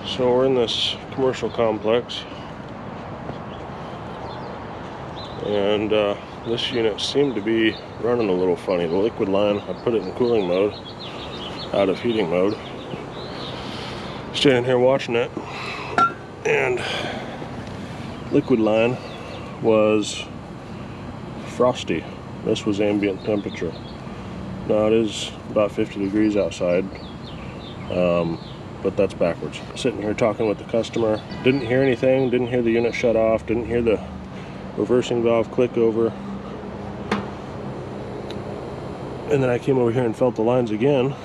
So we're in this commercial complex, and this unit seemed to be running a little funny. The liquid line, I put it in cooling mode, out of heating mode. Standing here watching it, and liquid line was frosty. This was ambient temperature. Now it is about 50 degrees outside, but that's backwards. Sitting here talking with the customer, didn't hear anything, didn't hear the unit shut off, didn't hear the reversing valve click over. And then I came over here and felt the lines again,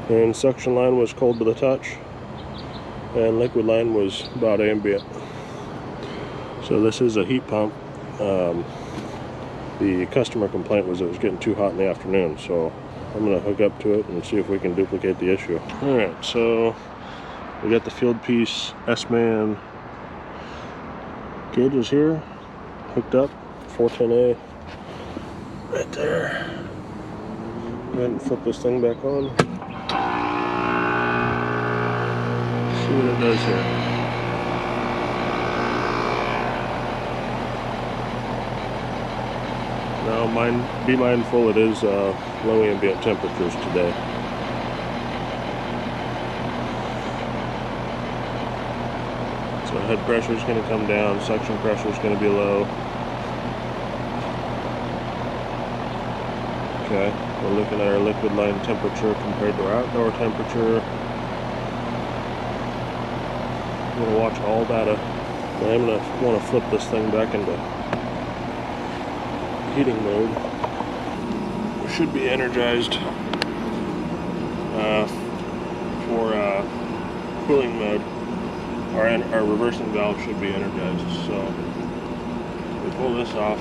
and suction line was cold to the touch, and liquid line was about ambient. So this is a heat pump. The customer complaint was it was getting too hot in the afternoon, so I'm going to hook up to it and see if we can duplicate the issue. Alright, so we got the field piece S-Man gauges here, hooked up, 410A, right there. Go ahead and flip this thing back on. See what it does here. Now, be mindful, it is low ambient temperatures today. So head pressure is going to come down, suction pressure is going to be low. Okay, we're looking at our liquid line temperature compared to our outdoor temperature. I'm going to watch all data. I'm going to want to flip this thing back into heating mode. We should be energized for cooling mode. Our reversing valve should be energized. So we pull this off.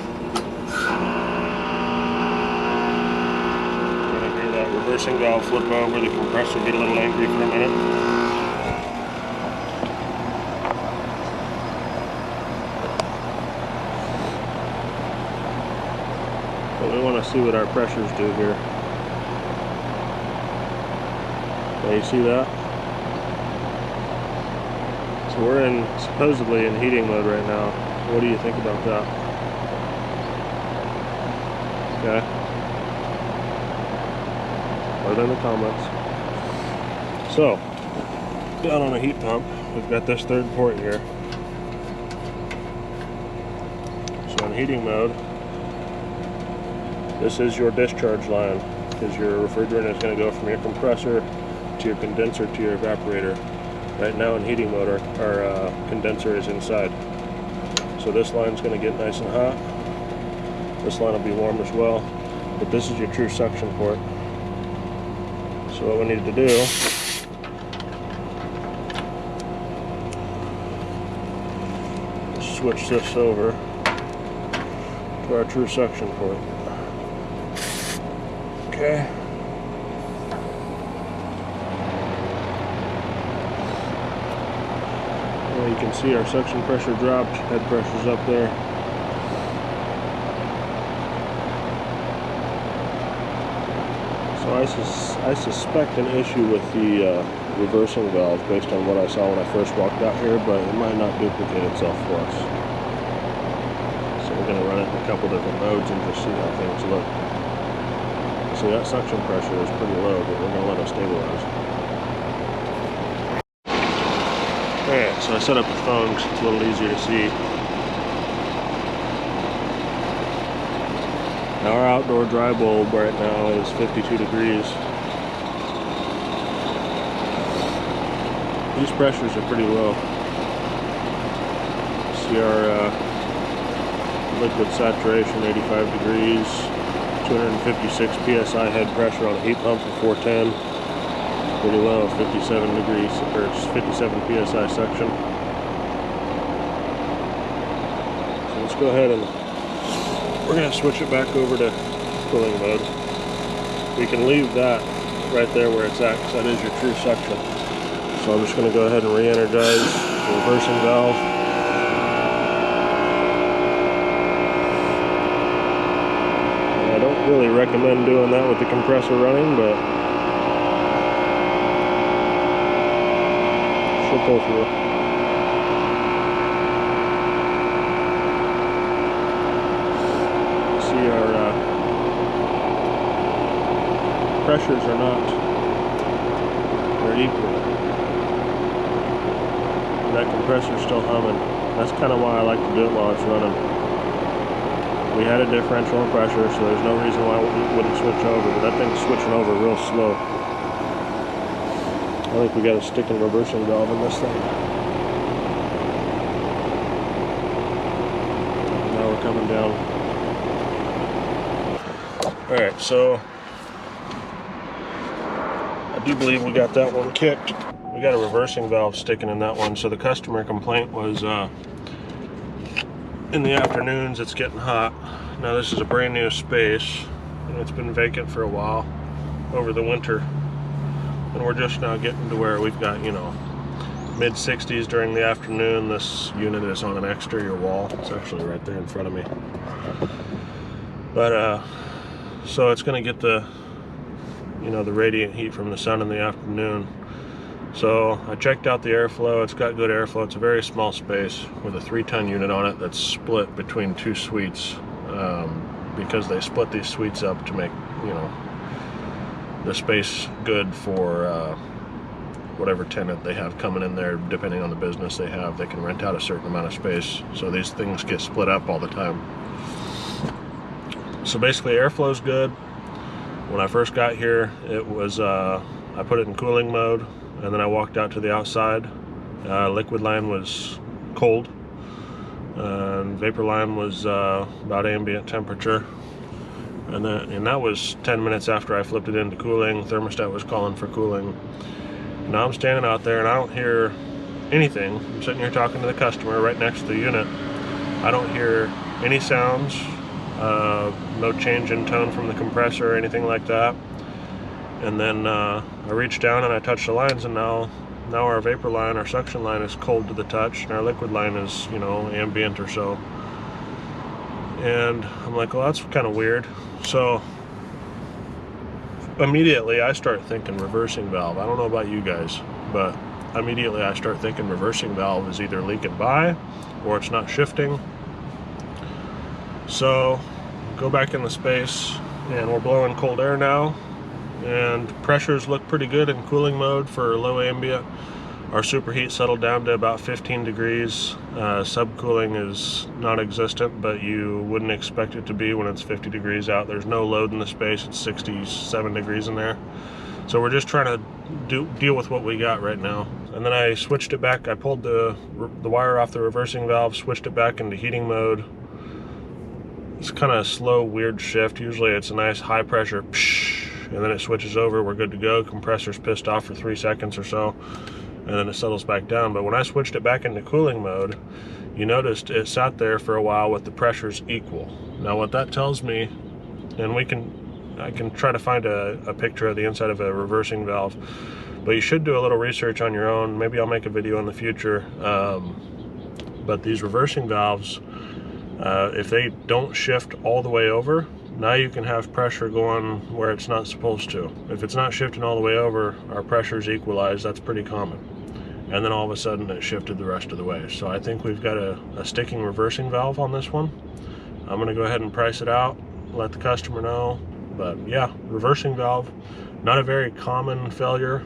You're gonna hear that reversing valve flip over, the compressor get a little angry for a minute. But we want to see what our pressures do here. Now you see that? So we're supposedly in heating mode right now. What do you think about that? Okay. Put it in the comments. So, down on a heat pump, we've got this third port here. So in heating mode, this is your discharge line, because your refrigerant is going to go from your compressor to your condenser to your evaporator. Right now in heating mode, our condenser is inside. So this line's going to get nice and hot. This line will be warm as well. But this is your true suction port. So what we need to do is switch this over to our true suction port. Okay. Well, you can see our suction pressure dropped, head pressure's up there. So I suspect an issue with the reversing valve based on what I saw when I first walked out here, but it might not duplicate itself for us. So we're going to run it in a couple different modes and just see how things look. So that suction pressure is pretty low, but we're going to let it stabilize. Alright, so I set up the phone because it's a little easier to see. Now our outdoor dry bulb right now is 52 degrees. These pressures are pretty low. See our liquid saturation, 85 degrees. 256 psi head pressure on a heat pump for 410. Pretty low, 57 degrees, or 57 psi suction. So let's go ahead and we're going to switch it back over to cooling mode. We can leave that right there where it's at, because that is your true suction. So I'm just going to go ahead and re-energize the reversing valve. I don't really recommend doing that with the compressor running, but should pull through. See, our pressures are not, they're equal. And that compressor's still humming. That's kind of why I like to do it while it's running. We had a differential in pressure, so there's no reason why it wouldn't switch over, but that thing's switching over real slow. I think we got a stick and reversing valve in this thing. Now we're coming down. Alright, so I do believe we got that one kicked. We got a reversing valve sticking in that one, so the customer complaint was in the afternoons it's getting hot. Now this is a brand new space and it's been vacant for a while over the winter, and we're just now getting to where we've got, you know, mid 60s during the afternoon. This unit is on an exterior wall. It's actually right there in front of me, but so it's going to get the, you know, the radiant heat from the sun in the afternoon. So I checked out the airflow. It's got good airflow. It's a very small space with a 3-ton unit on it that's split between 2 suites, because they split these suites up to make, you know, the space good for whatever tenant they have coming in there. Depending on the business they have, they can rent out a certain amount of space, so these things get split up all the time. So basically airflow's good. When I first got here, it was I put it in cooling mode, and then I walked out to the outside. Liquid line was cold, and vapor line was about ambient temperature, and that was 10 minutes after I flipped it into cooling. Thermostat was calling for cooling. Now I'm standing out there and I don't hear anything. I'm sitting here talking to the customer right next to the unit. I don't hear any sounds, no change in tone from the compressor or anything like that. And then I reached down and I touched the lines, and now our vapor line, our suction line, is cold to the touch, and our liquid line is, you know, ambient or so. And I'm like, well, that's kind of weird. So immediately I start thinking reversing valve. I don't know about you guys, but immediately I start thinking reversing valve is either leaking by or it's not shifting. So go back in the space, and we're blowing cold air now, and pressures look pretty good in cooling mode for low ambient. Our superheat settled down to about 15 degrees. Subcooling is non-existent, but you wouldn't expect it to be when it's 50 degrees out. There's no load in the space. It's 67 degrees in there. So we're just trying to deal with what we got right now. And then I switched it back. I pulled the wire off the reversing valve, switched it back into heating mode. It's kind of a slow, weird shift. Usually it's a nice high pressure, and then it switches over. We're good to go. Compressor's pissed off for 3 seconds or so, and then it settles back down. But when I switched it back into cooling mode, you noticed it sat there for a while with the pressures equal. Now what that tells me, and I can try to find a picture of the inside of a reversing valve, but you should do a little research on your own. Maybe I'll make a video in the future. But these reversing valves, if they don't shift all the way over, now you can have pressure going where it's not supposed to. If it's not shifting all the way over, our pressure's equalized. That's pretty common. And then all of a sudden it shifted the rest of the way. So I think we've got a sticking reversing valve on this one. I'm gonna go ahead and price it out, let the customer know. But yeah, reversing valve, not a very common failure,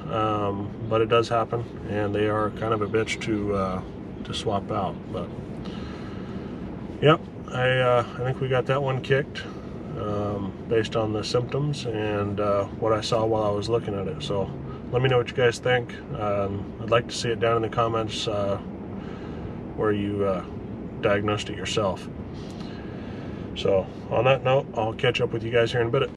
but it does happen, and they are kind of a bitch to swap out. But yep, I think we got that one kicked, based on the symptoms and what I saw while I was looking at it. So let me know what you guys think. I'd like to see it down in the comments where you diagnosed it yourself. So on that note, I'll catch up with you guys here in a bit.